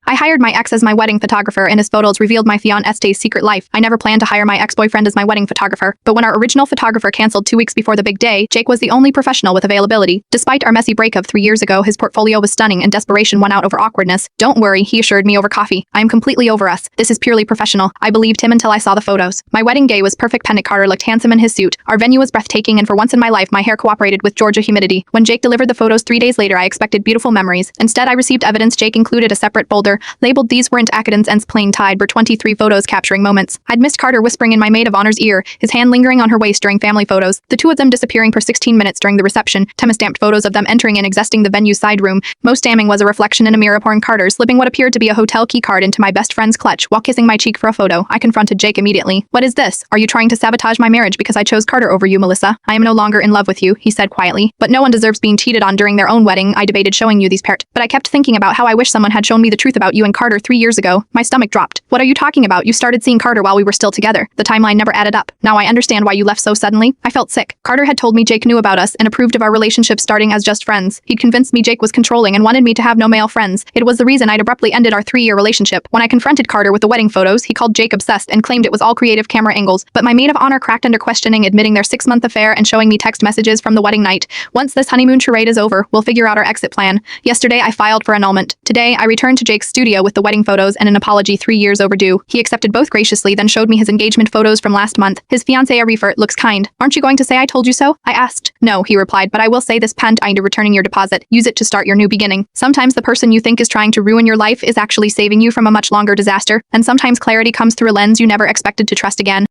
I hired my ex as my wedding photographer and his photos revealed my fiancé's secret life. I never planned to hire my ex-boyfriend as my wedding photographer, but when our original photographer canceled 2 weeks before the big day, Jake was the only professional with availability. Despite our messy breakup 3 years ago, his portfolio was stunning and desperation won out over awkwardness. Don't worry, he assured me over coffee. I am completely over us. This is purely professional. I believed him until I saw the photos. My wedding day was perfect. Pendant Carter looked handsome in his suit. Our venue was breathtaking and for once in my life my hair cooperated with Georgia humidity. When Jake delivered the photos 3 days later, I expected beautiful memories. Instead, I received evidence. Jake included a separate folder labeled "These weren't accidents and plain tide" were 23 photos capturing moments. I'd missed Carter whispering in my maid of honor's ear, his hand lingering on her waist during family photos, the two of them disappearing for 16 minutes during the reception, time-stamped photos of them entering and exiting the venue's side room. Most damning was a reflection in a mirror upon Carter slipping what appeared to be a hotel key card into my best friend's clutch while kissing my cheek for a photo. I confronted Jake immediately. "What is this? Are you trying to sabotage my marriage because I chose Carter over you, Melissa? I am no longer in love with you," he said quietly. "But no one deserves being cheated on during their own wedding. I debated showing you these pairs, but I kept thinking about how I wish someone had shown me the truth about you and Carter 3 years ago." My stomach dropped. "What are you talking about? You started seeing Carter while we were still together. The timeline never added up. Now I understand why you left so suddenly." I felt sick. Carter had told me Jake knew about us and approved of our relationship starting as just friends. He'd convinced me Jake was controlling and wanted me to have no male friends. It was the reason I'd abruptly ended our 3-year relationship. When I confronted Carter with the wedding photos, he called Jake obsessed and claimed it was all creative camera angles. But my maid of honor cracked under questioning, admitting their 6-month affair and showing me text messages from the wedding night. "Once this honeymoon charade is over, we'll figure out our exit plan." Yesterday, I filed for annulment. Today, I returned to Jake's studio with the wedding photos and an apology 3 years overdue. He accepted both graciously, then showed me his engagement photos from last month. His fiancée Arifat looks kind. "Aren't you going to say I told you so?" I asked. "No," he replied, "but I will say this: pant into returning your deposit. Use it to start your new beginning." Sometimes the person you think is trying to ruin your life is actually saving you from a much longer disaster, and sometimes clarity comes through a lens you never expected to trust again.